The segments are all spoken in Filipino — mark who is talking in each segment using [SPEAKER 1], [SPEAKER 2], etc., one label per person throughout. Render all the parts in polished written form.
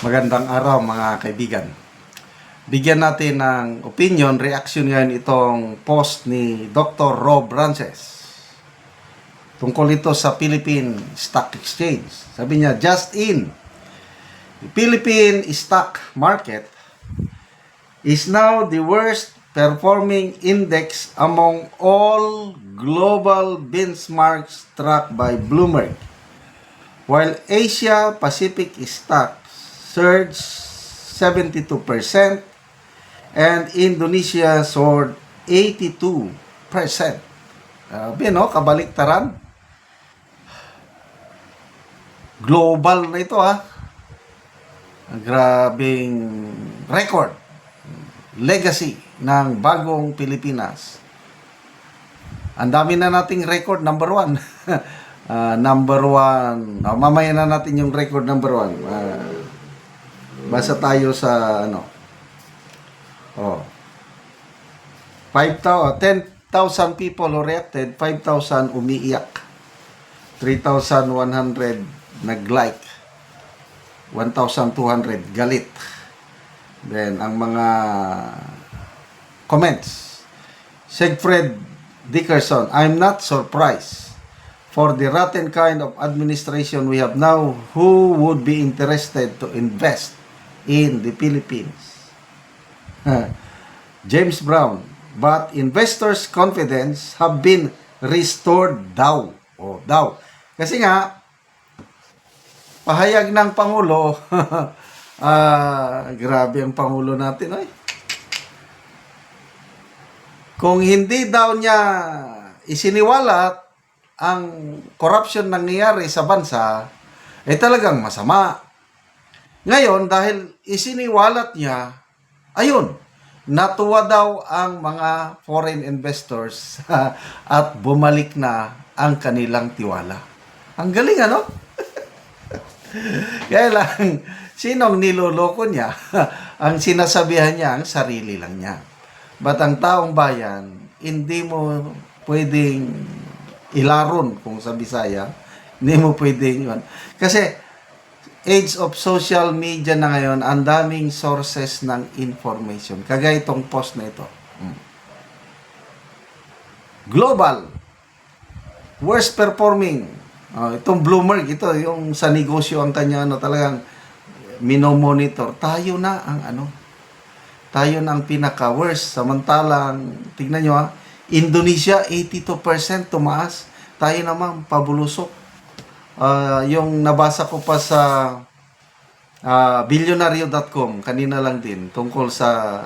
[SPEAKER 1] Magandang araw mga kaibigan. Bigyan natin ng opinion, reaction ngayon itong post ni Dr. Rob Rances. Tungkol ito sa Philippine Stock Exchange. Sabi niya, just in, the Philippine stock market is now the worst performing index among all global benchmarks tracked by Bloomberg. While Asia Pacific stocks surged 72% and Indonesia soared 82%. Kabaliktaran. Global na ito Grabing record. Legacy ng bagong Pilipinas. Ang dami na nating record, number 1. Number 1. Mamaya na natin yung record number 1. Basta tayo sa 10,000 people who reacted, 5,000 umiiyak, 3,100 nag-like, 1,200 galit. Then ang mga comments, Sigfred Dickerson, I'm not surprised for the rotten kind of administration we have now. Who would be interested to invest in the Philippines? James Brown, but investors' confidence have been restored daw. Kasi nga, pahayag ng Pangulo, grabe ang Pangulo natin, Kung hindi daw niya isiniwalat ang corruption nangyayari sa bansa, talagang masama. Ngayon, dahil isiniwalat niya, ayun, natuwa daw ang mga foreign investors at bumalik na ang kanilang tiwala. Ang galing, Kaya lang, sinong niloloko niya? Ang sinasabihan niya, ang sarili lang niya. But ang taong bayan, hindi mo pwedeng ilaron kung sa Bisaya. Hindi mo pwedeng yun. Kasi, age of social media na ngayon, ang daming sources ng information. Kagaya itong post na ito. Global. Worst performing. Itong Bloomberg, ito yung sa negosyo ang kanya, talagang minomonitor. Tayo na ang pinaka-worst. Samantalang, tignan nyo Indonesia, 82% tumaas. Tayo naman, pabulusok. Yung nabasa ko pa sa billionario.com, kanina lang din, tungkol sa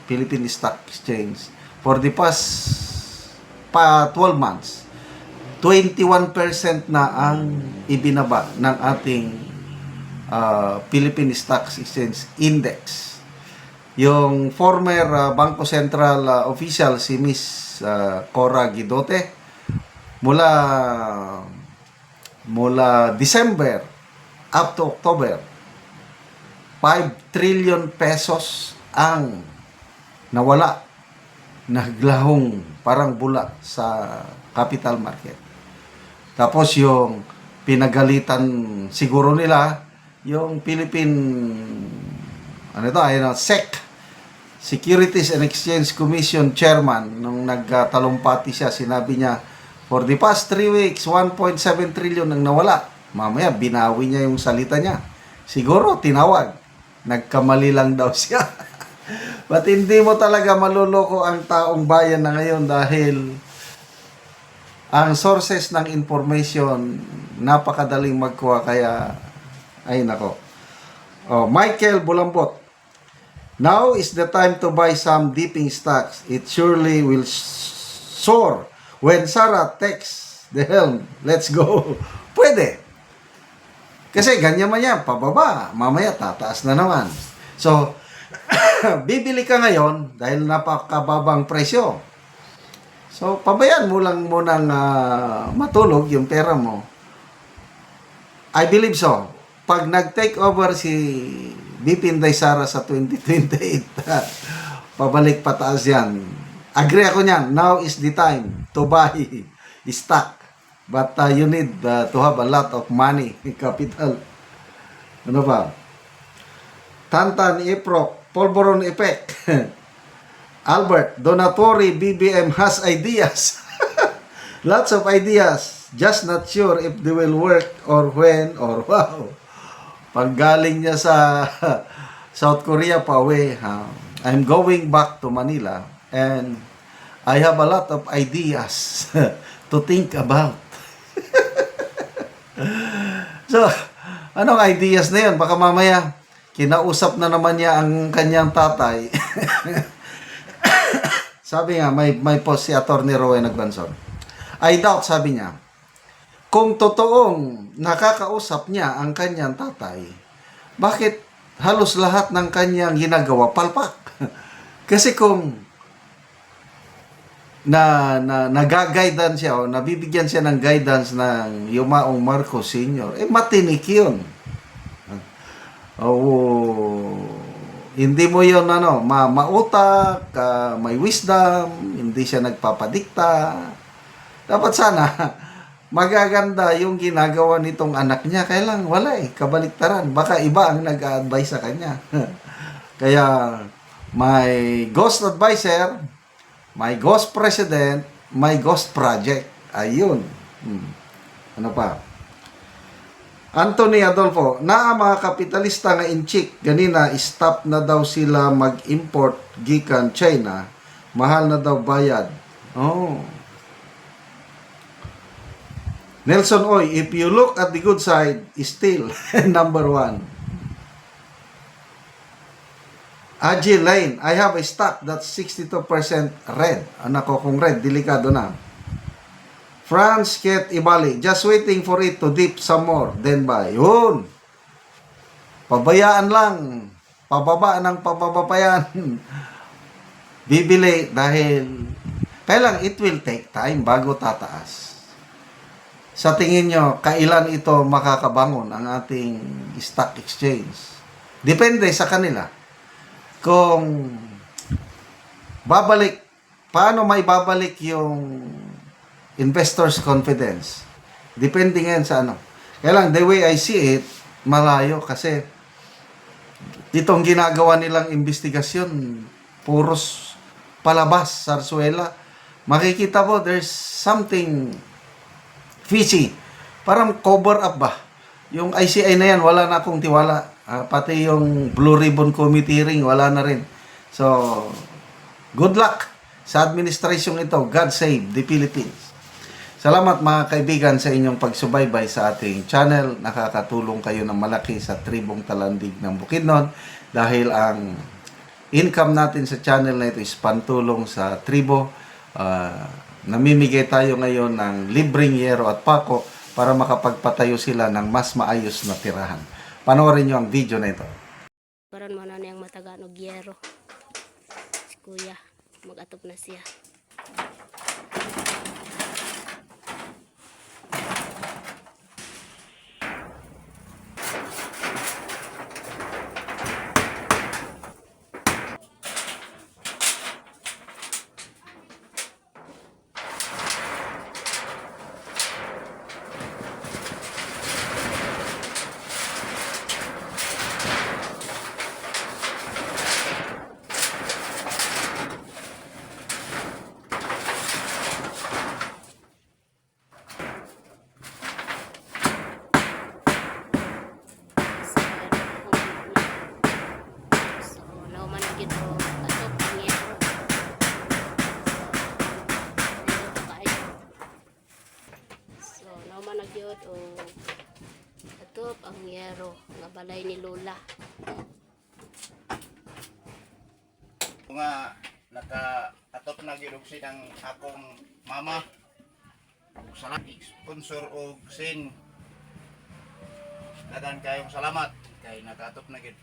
[SPEAKER 1] Philippine Stock Exchange. For the past 12 months, 21% na ang ibinaba ng ating Philippine Stock Exchange Index. Yung former Bangko Sentral official, si Miss Cora Guidote, mula December up to October, 5 trillion pesos ang nawala, naglahong parang bula sa capital market. Tapos yung pinagalitan siguro nila, yung Philippine SEC, Securities and Exchange Commission Chairman, nung nagtalumpati siya, sinabi niya, for the past 3 weeks, 1.7 trillion ang nawala. Mamaya, binawi niya yung salita niya. Siguro, tinawag. Nagkamali lang daw siya. But hindi mo talaga maluloko ang taong bayan na ngayon dahil ang sources ng information, napakadaling magkuha. Kaya, ay nako. Michael Bulambot, now is the time to buy some dipping stocks. It surely will soar when Sarah takes the helm. Let's go. Pwede. Kasi ganyan man yan, pababa. Mamaya tataas na naman. So, bibili ka ngayon dahil napakababang presyo. So, pabayaan mo lang munang matulog yung pera mo. I believe so. Pag nag-take over si BP Inday Sara sa 2028, pabalik pataas yan. Agree ako niyan. Now is the time to buy stock. But you need to have a lot of money, capital. Ano ba? Tantan Iprok, Polvoron Effect. Albert, Donatori BBM has ideas. Lots of ideas. Just not sure if they will work or when or wow. Pag galing niya sa South Korea pa uwi, I'm going back to Manila and I have a lot of ideas to think about. So, anong ideas na yun? Baka mamaya, kinausap na naman niya ang kanyang tatay. Sabi nga, may post si Atty. Rowan Agbanson. I doubt, sabi niya, kung totoong nakakausap niya ang kanyang tatay, bakit halos lahat ng kanyang ginagawa palpak? Kasi kung nagaguidance siya o nabibigyan siya ng guidance ng Yumaong Marcos Sr., matinik yun. Hindi mo yun mautak, may wisdom, hindi siya nagpapadikta. Dapat sana magaganda yung ginagawa nitong anak niya. Kaya lang wala kabaliktaran. Baka iba ang nag-a-advise sa kanya. Kaya may ghost advisor, may ghost president, may ghost project. Ayun. Ano pa? Anthony Adolfo, na mga kapitalista nga inchik, ganina stop na daw sila mag-import gikan China. Mahal na daw bayad. Oh. Nelson Oy, if you look at the good side, still number 1. Agile Lane, I have a stock that's 62% red. Anak ko kung red, delikado na. France Ket Ibali, just waiting for it to dip some more, then buy. Yun. Pabayaan lang. Pababa ng pababa pa yan. Bibili dahil kailang it will take time bago tataas. Sa tingin nyo, kailan ito makakabangon ang ating stock exchange? Depende sa kanila. Kung babalik, paano may babalik yung investors' confidence? Depende ngayon sa ano. Kaya lang, the way I see it, malayo kasi itong ginagawa nilang investigasyon, puros palabas, sarsuela. Makikita mo, there's something fishy. Parang cover up ba? Yung ICI na yan, wala na akong tiwala. Pati yung Blue Ribbon Committee ring, wala na rin. So, good luck sa administration ito. God save the Philippines. Salamat mga kaibigan sa inyong pagsubaybay sa ating channel. Nakakatulong kayo ng malaki sa tribong Talandig ng Bukidnon dahil ang income natin sa channel na ito is pantulong sa tribo. Namimigay tayo ngayon ng libreng yero at pako para makapagpatayo sila ng mas maayos na tirahan. Panoorin nyo ang video na ito.
[SPEAKER 2] Karon mo na niyang matagaan og yero. Si kuya, mag-atop na siya. Nagyod o atop ang yero nga balay ni Lola.
[SPEAKER 3] Nga naka-atop na gyud og sin ang akong mama. Salamat sponsor og sin. Dagan kayong salamat kay naka-atop na gyud.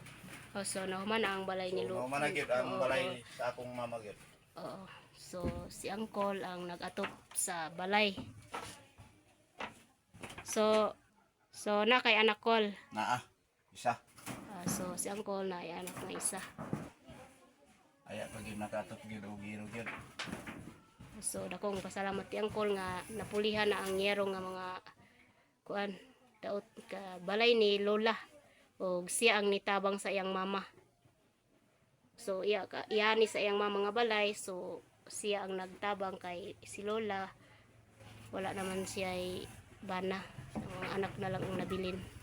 [SPEAKER 2] Oh, so nahuman ang balay ni Lola.
[SPEAKER 3] Nahuman na gyud ang balay sa akong mama gyud.
[SPEAKER 2] Oo. So si Uncle ang nag-atop sa balay. So na kay anak Col.
[SPEAKER 3] Naa isa.
[SPEAKER 2] So si Uncle na ay anak na isa.
[SPEAKER 3] Aya pag naka-atop gyud og giro gyud.
[SPEAKER 2] So dakong pasalamat ti Uncle nga napulihan na ang yero nga mga kuan daot ka balay ni Lola og siya ang nitabang sa iyang mama. So iyani sa iyang mga balay, so siya ang nagtabang kay si Lola. Wala naman siya ay bana. Ang anak na lang ang nabilin.